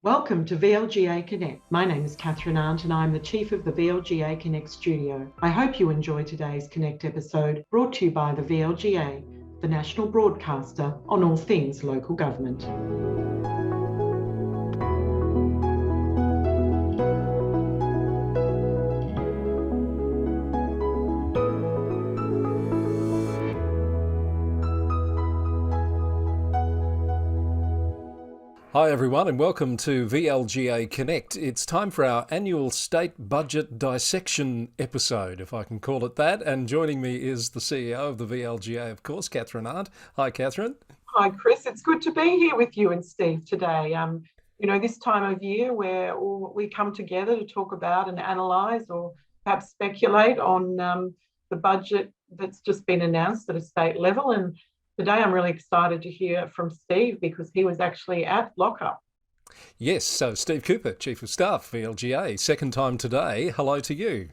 Welcome to VLGA Connect. My name is Kathryn Arndt and I'm the Chief of the VLGA Connect studio. I hope you enjoy today's Connect episode brought to you by the VLGA, the national broadcaster on all things local government. Hi everyone and welcome to VLGA Connect. It's time for our annual state budget dissection episode, if I can call it that. And joining me is the CEO of the VLGA, of course, Kathryn Arndt. Hi, Kathryn. Hi, Chris. It's good to be here with you and Steve today. This time of year where we come together to talk about and analyse or perhaps speculate on the budget that's just been announced at a state level. And today I'm really excited to hear from Steve because he was actually at lockup. Yes, so Steve Cooper, Chief of Staff, VLGA, second time today. Hello to you.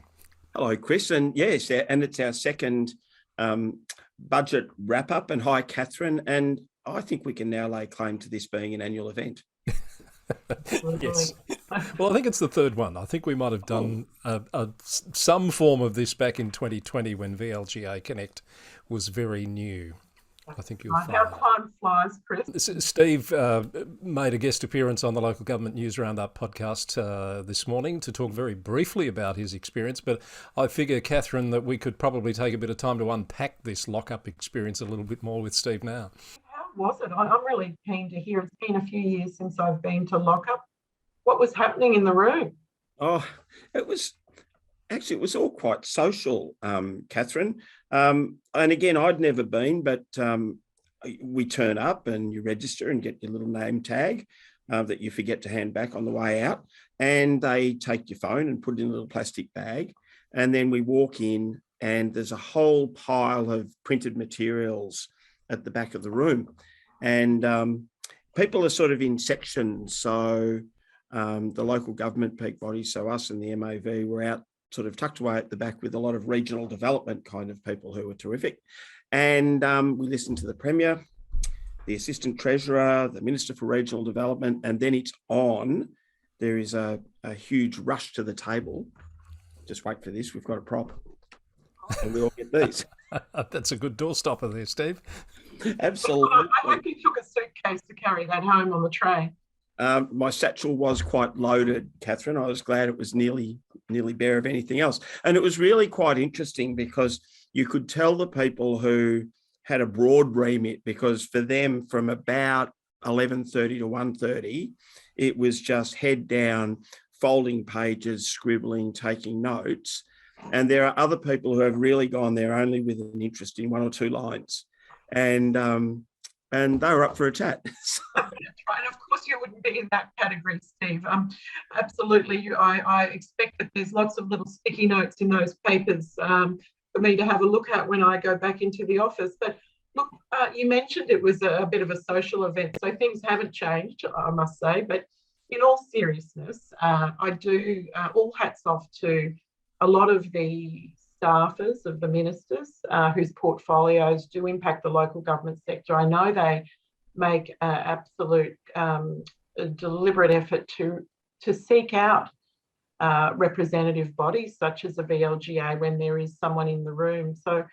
Hello, Chris. And yes, and it's our second budget wrap-up. And hi, Kathryn. And I think we can now lay claim to this being an annual event. Yes. Well, I think it's the third one. I think we might have done some form of this back in 2020 when VLGA Connect was very new. I think you'll find how time flies, Chris. Steve made a guest appearance on the Local Government News Roundup podcast this morning to talk very briefly about his experience, but I figure, Kathryn, that we could probably take a bit of time to unpack this lockup experience a little bit more with Steve now. How was it? I'm really keen to hear. It's been a few years since I've been to lockup. What was happening in the room? Oh, it was all quite social, Kathryn. And again, I'd never been, but we turn up and you register and get your little name tag that you forget to hand back on the way out. And they take your phone and put it in a little plastic bag. And then we walk in and there's a whole pile of printed materials at the back of the room. And people are sort of in sections. So the local government peak bodies, so us and the MAV, were out sort of tucked away at the back with a lot of regional development kind of people who were terrific. And we listened to the Premier, the Assistant Treasurer, the Minister for Regional Development, and then it's on. There is a huge rush to the table. Just wait for this, we've got a prop. And we all get these. That's a good doorstopper there, Steve. Absolutely. I hope you took a suitcase to carry that home on the tray. My satchel was quite loaded, Kathryn. I was glad it was nearly bare of anything else. And it was really quite interesting because you could tell the people who had a broad remit, because for them from about 11:30 to 1:30, it was just head down, folding pages, scribbling, taking notes. And there are other people who have really gone there only with an interest in one or two lines. And they were up for a chat. Right. Of course, you wouldn't be in that category, Steve. Absolutely. I expect that there's lots of little sticky notes in those papers for me to have a look at when I go back into the office. But look, you mentioned it was a bit of a social event, so things haven't changed, I must say. But in all seriousness, I do all hats off to a lot of the staffers of the ministers whose portfolios do impact the local government sector. I know they make absolute deliberate effort to seek out representative bodies such as the VLGA when there is someone in the room. So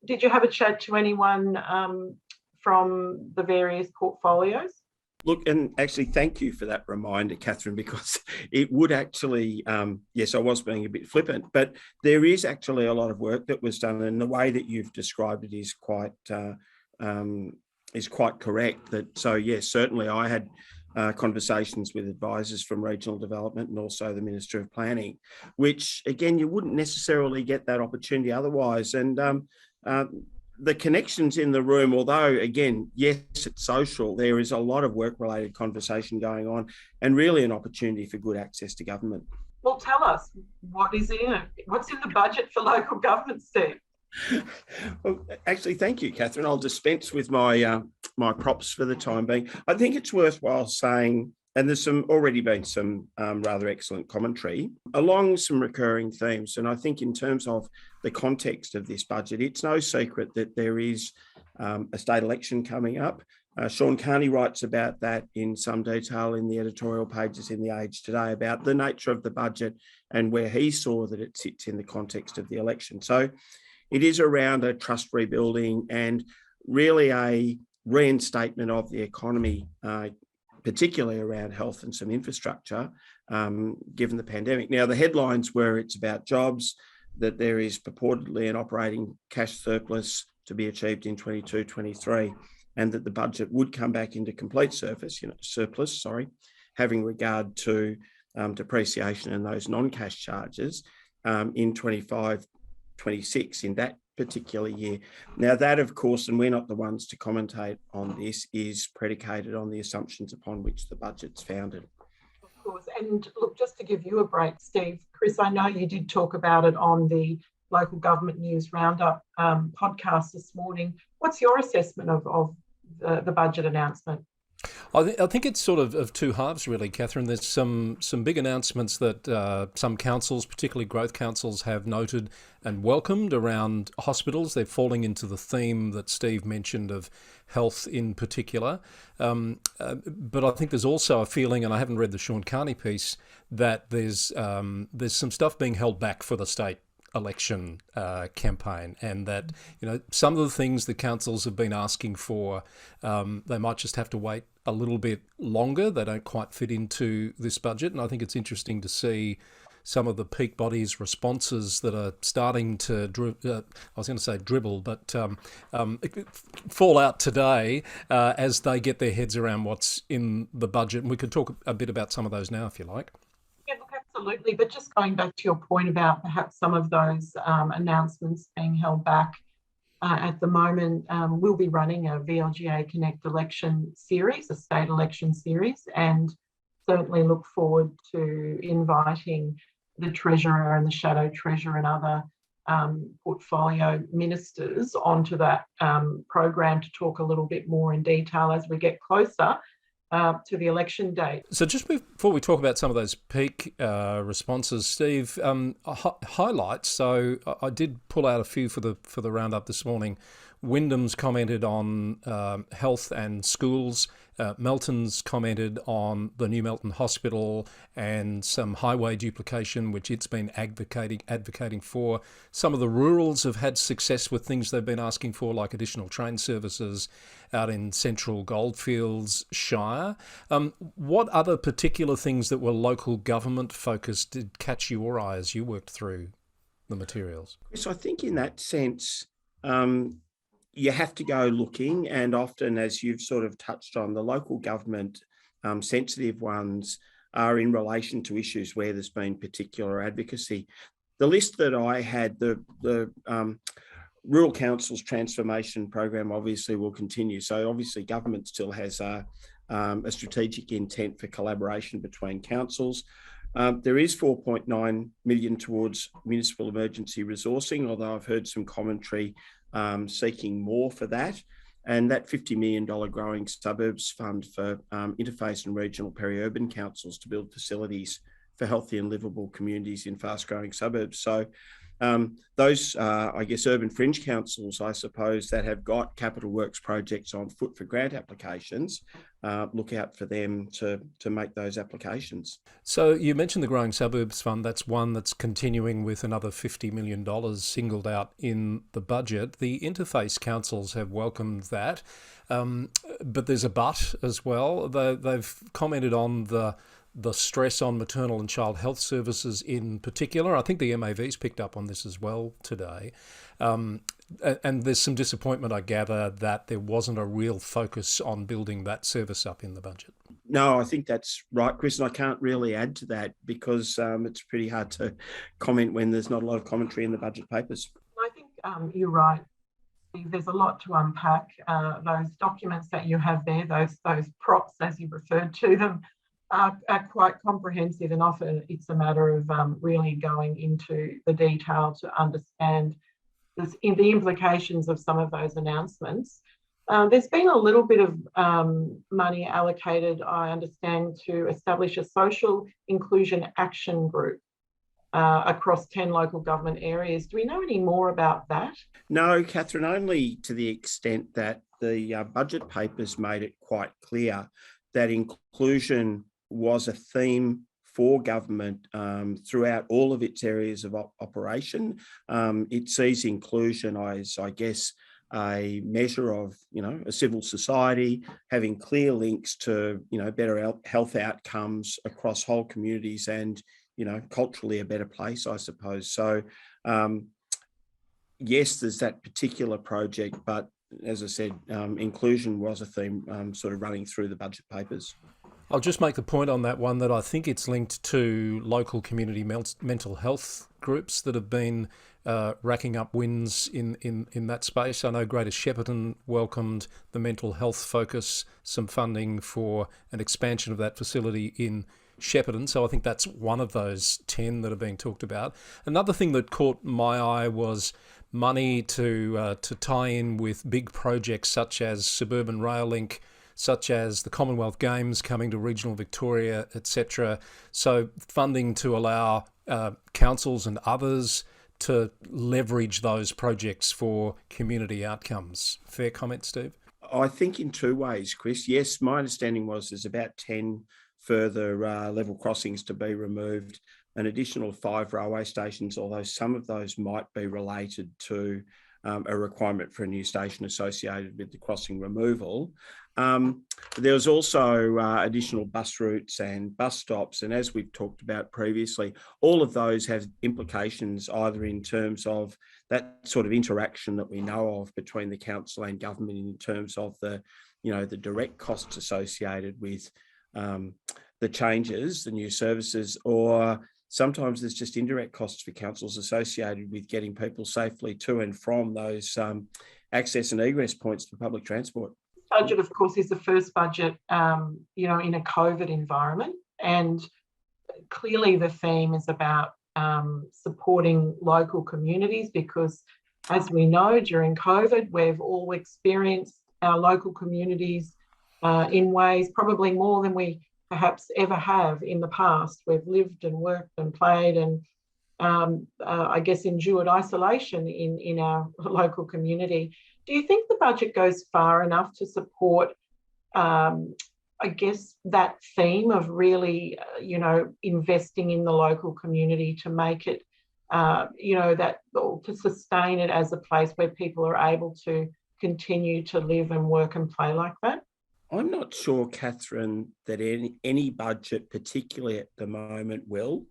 did you have a chat to anyone from the various portfolios? Look, and actually, thank you for that reminder, Kathryn, because it would actually, yes, I was being a bit flippant, but there is actually a lot of work that was done, and the way that you've described it is quite correct. So, yes, certainly I had conversations with advisors from regional development and also the Minister of Planning, which, again, you wouldn't necessarily get that opportunity otherwise. And the connections in the room, although, again, yes, it's social, there is a lot of work-related conversation going on and really an opportunity for good access to government. Well, tell us, what's in the budget for local government, Steve? Well, actually, thank you, Kathryn. I'll dispense with my props for the time being. I think it's worthwhile saying, and there's already been some rather excellent commentary along some recurring themes. And I think in terms of the context of this budget, it's no secret that there is a state election coming up. Sean Carney writes about that in some detail in the editorial pages in The Age today about the nature of the budget and where he saw that it sits in the context of the election. So it is around a trust rebuilding and really a reinstatement of the economy, particularly around health and some infrastructure, given the pandemic. Now, the headlines were it's about jobs, that there is purportedly an operating cash surplus to be achieved in 22-23, and that the budget would come back into complete surplus, having regard to depreciation and those non-cash charges in 25-26 in that particular year. Now that, of course, and we're not the ones to commentate on this, is predicated on the assumptions upon which the budget's founded. Of course, and look, just to give you a break, Steve, Chris, I know you did talk about it on the Local Government News Roundup podcast this morning. What's your assessment of the budget announcement? I think it's sort of two halves, really, Kathryn. There's some big announcements that some councils, particularly growth councils, have noted and welcomed around hospitals. They're falling into the theme that Steve mentioned of health in particular. But I think there's also a feeling, and I haven't read the Sean Carney piece, that there's some stuff being held back for the state election campaign, and that some of the things the councils have been asking for, they might just have to wait a little bit longer. They don't quite fit into this budget, and I think it's interesting to see some of the peak bodies' responses that are starting to dribble, but fall out today as they get their heads around what's in the budget. And we could talk a bit about some of those now, if you like. Yeah, look, absolutely. But just going back to your point about perhaps some of those announcements being held back at the moment, we'll be running a VLGA Connect election series, a state election series, and certainly look forward to inviting the Treasurer and the Shadow Treasurer and other portfolio ministers onto that program to talk a little bit more in detail as we get closer to the election date. So just before we talk about some of those peak responses, Steve, highlights. So I did pull out a few for the roundup this morning. Wyndham's commented on health and schools. Melton's commented on the new Melton Hospital and some highway duplication, which it's been advocating for. Some of the rurals have had success with things they've been asking for, like additional train services out in central Goldfields Shire. What other particular things that were local government focused did catch your eye as you worked through the materials? So I think in that sense, you have to go looking, and often, as you've sort of touched on, the local government sensitive ones are in relation to issues where there's been particular advocacy. The list that I had, the Rural Council's transformation program obviously will continue. So obviously government still has a strategic intent for collaboration between councils. There is 4.9 million towards municipal emergency resourcing, although I've heard some commentary seeking more for that. And that $50 million Growing Suburbs Fund for interface and regional peri-urban councils to build facilities for healthy and livable communities in fast-growing suburbs. So those, I guess, urban fringe councils, I suppose, that have got capital works projects on foot for grant applications, look out for them to make those applications. So you mentioned the Growing Suburbs Fund. That's one that's continuing with another $50 million singled out in the budget. The interface councils have welcomed that, but there's a but as well. They've commented on the stress on maternal and child health services in particular. I think the MAV's picked up on this as well today. And there's some disappointment, I gather, that there wasn't a real focus on building that service up in the budget. No, I think that's right, Chris, and I can't really add to that because it's pretty hard to comment when there's not a lot of commentary in the budget papers. I think you're right. There's a lot to unpack. Those documents that you have there, those props, as you referred to them, are quite comprehensive, and often it's a matter of really going into the detail to understand the implications of some of those announcements. There's been a little bit of money allocated, I understand, to establish a social inclusion action group. across 10 local government areas. Do we know any more about that? No, Kathryn, only to the extent that the budget papers made it quite clear that inclusion was a theme for government throughout all of its areas of operation. It sees inclusion as, I guess, a measure of, a civil society having clear links to, better health outcomes across whole communities and, culturally a better place, I suppose. So, yes, there's that particular project, but as I said, inclusion was a theme sort of running through the budget papers. I'll just make the point on that one that I think it's linked to local community mental health groups that have been racking up wins in that space. I know Greater Shepparton welcomed the mental health focus, some funding for an expansion of that facility in Shepparton. So I think that's one of those 10 that are being talked about. Another thing that caught my eye was money to tie in with big projects such as Suburban Rail Link, such as the Commonwealth Games coming to regional Victoria, etc. So funding to allow councils and others to leverage those projects for community outcomes. Fair comment, Steve? I think in two ways, Chris. Yes, my understanding was there's about 10 further level crossings to be removed, an additional 5 railway stations, although some of those might be related to a requirement for a new station associated with the crossing removal. There was also additional bus routes and bus stops. And as we've talked about previously, all of those have implications either in terms of that sort of interaction that we know of between the council and government in terms of the direct costs associated with the changes, the new services, or sometimes there's just indirect costs for councils associated with getting people safely to and from those access and egress points for public transport. Budget, of course, is the first budget, in a COVID environment. And clearly the theme is about supporting local communities because, as we know, during COVID, we've all experienced our local communities in ways probably more than we perhaps ever have in the past. We've lived and worked and played and I guess endured isolation in our local community. Do you think the budget goes far enough to support, I guess, that theme of really, investing in the local community to make it, to sustain it as a place where people are able to continue to live and work and play like that? I'm not sure, Kathryn, that any budget, particularly at the moment, will.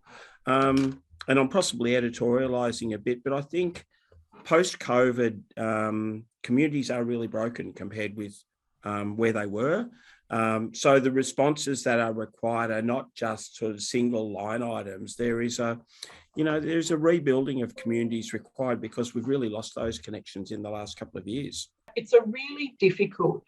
And I'm possibly editorialising a bit, but I think post-COVID, communities are really broken compared with where they were. So the responses that are required are not just sort of single line items. There's a rebuilding of communities required because we've really lost those connections in the last couple of years. It's a really difficult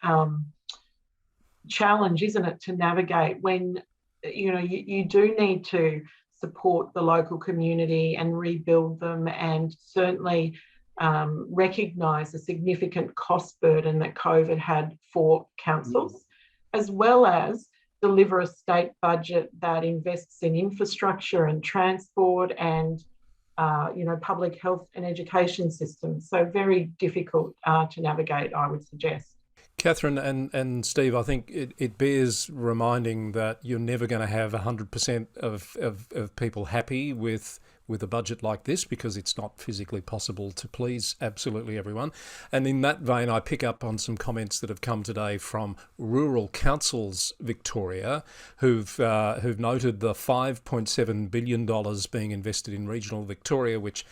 challenge, isn't it, to navigate when, you do need to support the local community and rebuild them and certainly recognise the significant cost burden that COVID had for councils, as well as deliver a state budget that invests in infrastructure and transport and, public health and education systems. So very difficult to navigate, I would suggest. Kathryn and Steve, I think it bears reminding that you're never going to have 100% of people happy with a budget like this because it's not physically possible to please absolutely everyone. And in that vein, I pick up on some comments that have come today from Rural Councils Victoria, who've noted the $5.7 billion being invested in regional Victoria, which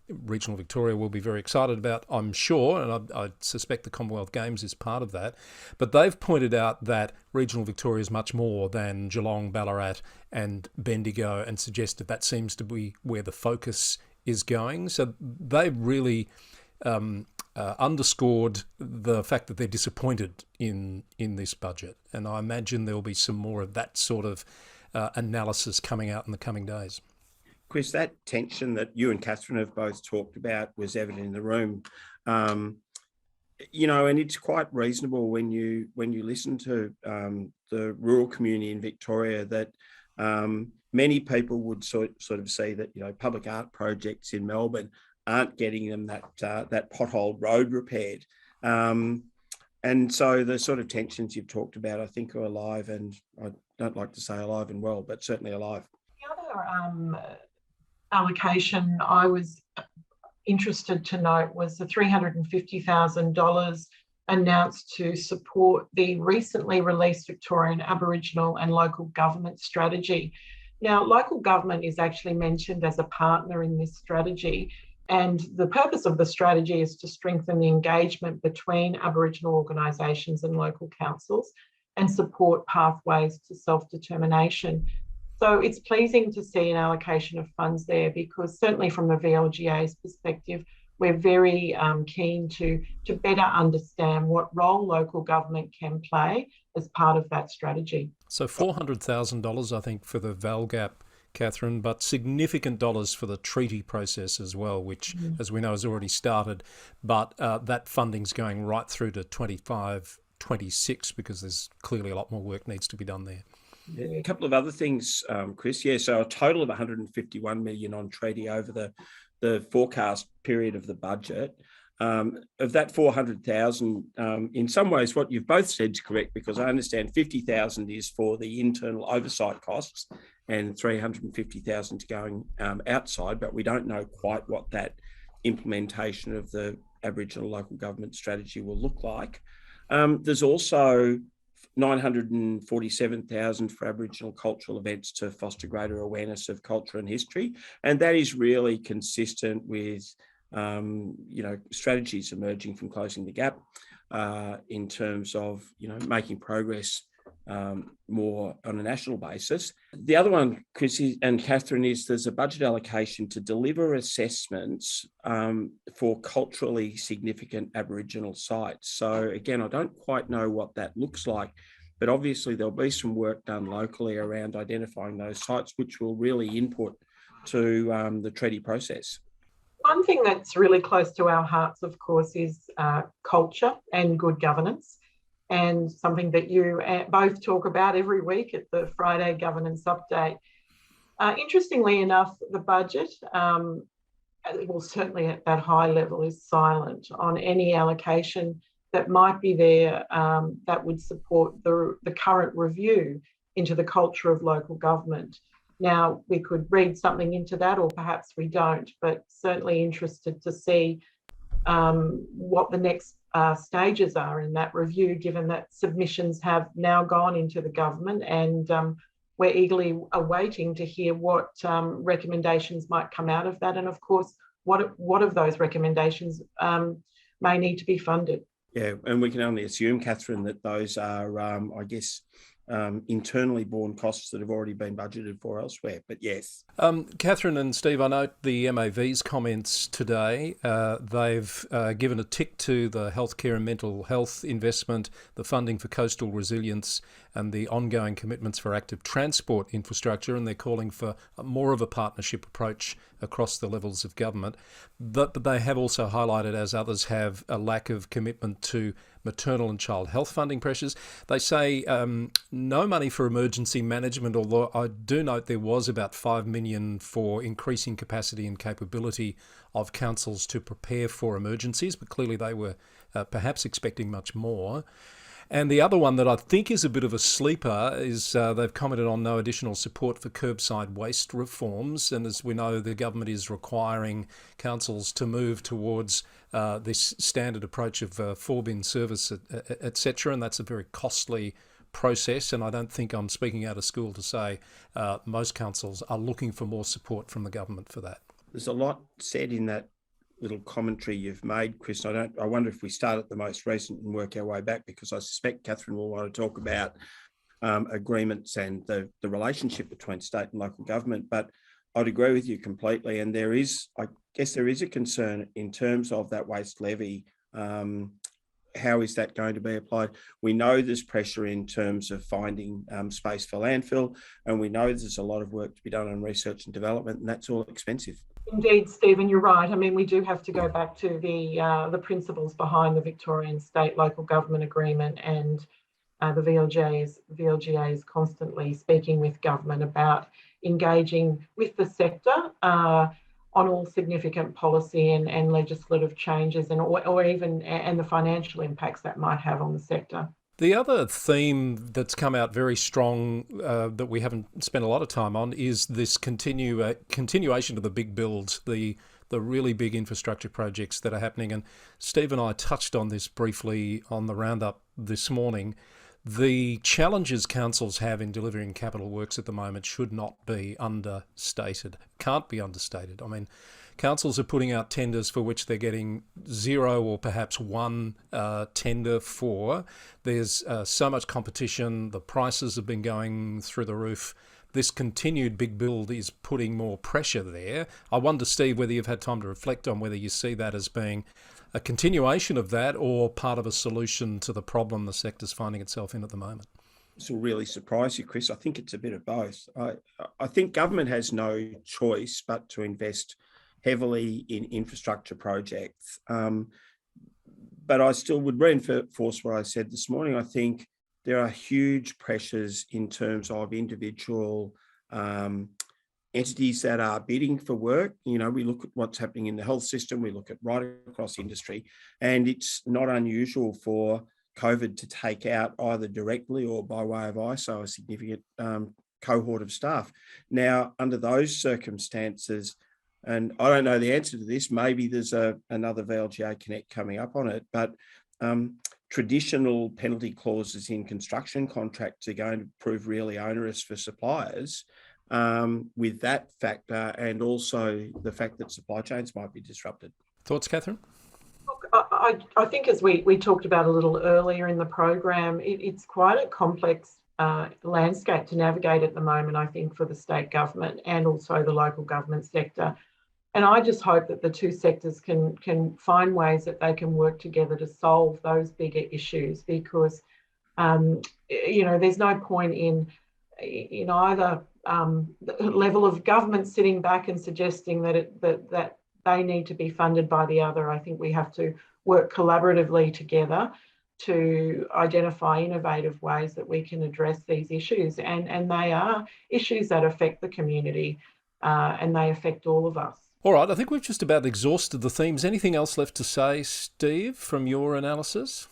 regional Victoria will be very excited about, I'm sure, and I suspect the Commonwealth Games is part of that. But they've pointed out that regional Victoria is much more than Geelong, Ballarat and Bendigo and suggested that seems to be where the focus is going. So they've really underscored the fact that they're disappointed in this budget. And I imagine there'll be some more of that sort of analysis coming out in the coming days. Chris, that tension that you and Kathryn have both talked about was evident in the room. And it's quite reasonable when you listen to the rural community in Victoria that Many people would sort of see that, public art projects in Melbourne aren't getting them that potholed road repaired. And so the sort of tensions you've talked about, I think, are alive, and I don't like to say alive and well, but certainly alive. The other allocation I was interested to note was the $350,000 announced to support the recently released Victorian Aboriginal and local government strategy. Now, local government is actually mentioned as a partner in this strategy, and the purpose of the strategy is to strengthen the engagement between Aboriginal organisations and local councils and support pathways to self-determination. So it's pleasing to see an allocation of funds there, because certainly from the VLGA's perspective, we're very keen to better understand what role local government can play as part of that strategy. So $400,000, I think, for the VLGAP, Kathryn, but significant dollars for the treaty process as well, which, as we know, has already started. But that funding's going right through to 25-26, because there's clearly a lot more work needs to be done there. Yeah, a couple of other things, Chris. Yeah, so a total of 151 million on treaty over the forecast period of the budget. Of that 400,000, in some ways, what you've both said is correct, because I understand 50,000 is for the internal oversight costs and 350,000 going outside, but we don't know quite what that implementation of the Aboriginal local government strategy will look like. There's also 947,000 for Aboriginal cultural events to foster greater awareness of culture and history, and that is really consistent with strategies emerging from Closing the Gap in terms of making progress more on a national basis. The other one, Chris and Kathryn, is there's a budget allocation to deliver assessments for culturally significant Aboriginal sites. So again, I don't quite know what that looks like, but obviously there'll be some work done locally around identifying those sites, which will really input to the treaty process. One thing that's really close to our hearts, of course, is culture and good governance, and something that you both talk about every week at the Friday Governance Update. Interestingly enough, the budget, well, certainly at that high level, is silent on any allocation that might be there that would support the current review into the culture of local government. Now, we could read something into that, or perhaps we don't, but certainly interested to see what the next stages are in that review, given that submissions have now gone into the government, and we're eagerly awaiting to hear what recommendations might come out of that. And of course, what of those recommendations may need to be funded. Yeah, and we can only assume, Kathryn, that those are, internally borne costs that have already been budgeted for elsewhere. But yes. Kathryn and Steve, I note the MAV's comments today. They've given a tick to the healthcare and mental health investment, the funding for coastal resilience, and the ongoing commitments for active transport infrastructure, and they're calling for more of a partnership approach across the levels of government. But they have also highlighted, as others have, a lack of commitment to maternal and child health funding pressures. They say no money for emergency management, although I do note there was about $5 million for increasing capacity and capability of councils to prepare for emergencies, but clearly they were perhaps expecting much more. And the other one that I think is a bit of a sleeper is they've commented on no additional support for curbside waste reforms. And as we know, the government is requiring councils to move towards this standard approach of four-bin service, etc. And that's a very costly process. And I don't think I'm speaking out of school to say most councils are looking for more support from the government for that. There's a lot said in that little commentary you've made, Chris. I wonder if we start at the most recent and work our way back, because I suspect Kathryn will want to talk about agreements and the relationship between state and local government. But I'd agree with you completely. And there is a concern in terms of that waste levy. How is that going to be applied? We know there's pressure in terms of finding space for landfill, and we know there's a lot of work to be done on research and development, and that's all expensive. Indeed, Stephen, you're right. I mean, we do have to go back to the principles behind the Victorian State Local Government Agreement, and the VLGA is constantly speaking with government about engaging with the sector on all significant policy and legislative changes or even the financial impacts that might have on the sector. The other theme that's come out very strong that we haven't spent a lot of time on is this continuation of the big builds, the really big infrastructure projects that are happening. And Steve and I touched on this briefly on the roundup this morning. The challenges councils have in delivering capital works at the moment should not be understated, can't be understated. I mean, councils are putting out tenders for which they're getting zero or perhaps one tender for. There's so much competition, the prices have been going through the roof. This continued big build is putting more pressure there. I wonder, Steve, whether you've had time to reflect on whether you see that as being a continuation of that or part of a solution to the problem the sector's finding itself in at the moment. This will really surprise you, Chris. I think it's a bit of both. I think government has no choice but to invest heavily in infrastructure projects. But I still would reinforce what I said this morning. I think there are huge pressures in terms of individual entities that are bidding for work. You know, we look at what's happening in the health system, we look at right across industry, and it's not unusual for COVID to take out either directly or by way of ISO a significant cohort of staff. Now, under those circumstances, and I don't know the answer to this, maybe there's another VLGA Connect coming up on it, but traditional penalty clauses in construction contracts are going to prove really onerous for suppliers with that factor, and also the fact that supply chains might be disrupted. Thoughts, Kathryn? Look, I think as we talked about a little earlier in the program, it's quite a complex landscape to navigate at the moment, I think, for the state government and also the local government sector. And I just hope that the two sectors can find ways that they can work together to solve those bigger issues, because there's no point in either level of government sitting back and suggesting that they need to be funded by the other. I think we have to work collaboratively together to identify innovative ways that we can address these issues. And they are issues that affect the community and they affect all of us. All right, I think we've just about exhausted the themes. Anything else left to say, Steve, from your analysis?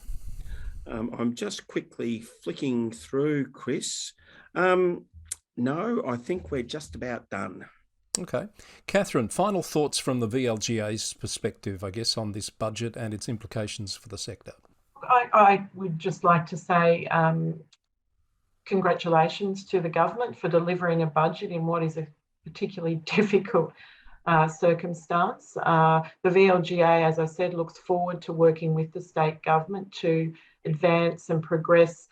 I'm just quickly flicking through, Chris. No, I think we're just about done. Okay. Kathryn, final thoughts from the VLGA's perspective, I guess, on this budget and its implications for the sector. I would just like to say congratulations to the government for delivering a budget in what is a particularly difficult circumstance. The VLGA, as I said, looks forward to working with the state government to advance and progress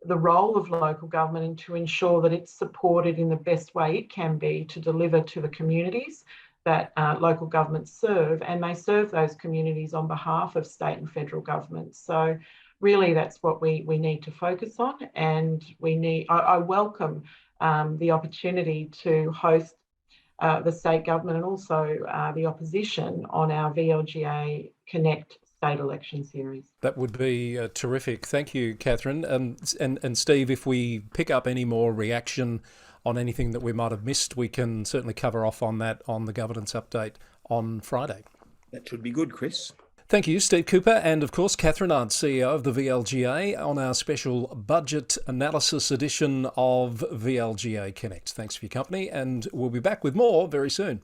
the role of local government and to ensure that it's supported in the best way it can be to deliver to the communities that local governments serve, and they serve those communities on behalf of state and federal governments. So really that's what we need to focus on, and I welcome the opportunity to host the state government and also the opposition on our VLGA Connect state election series. That would be terrific. Thank you, Kathryn. And Steve, if we pick up any more reaction on anything that we might have missed, we can certainly cover off on that on the governance update on Friday. That should be good, Chris. Thank you, Steve Cooper, and of course, Kathryn Arndt, CEO of the VLGA, on our special budget analysis edition of VLGA Connect. Thanks for your company, and we'll be back with more very soon.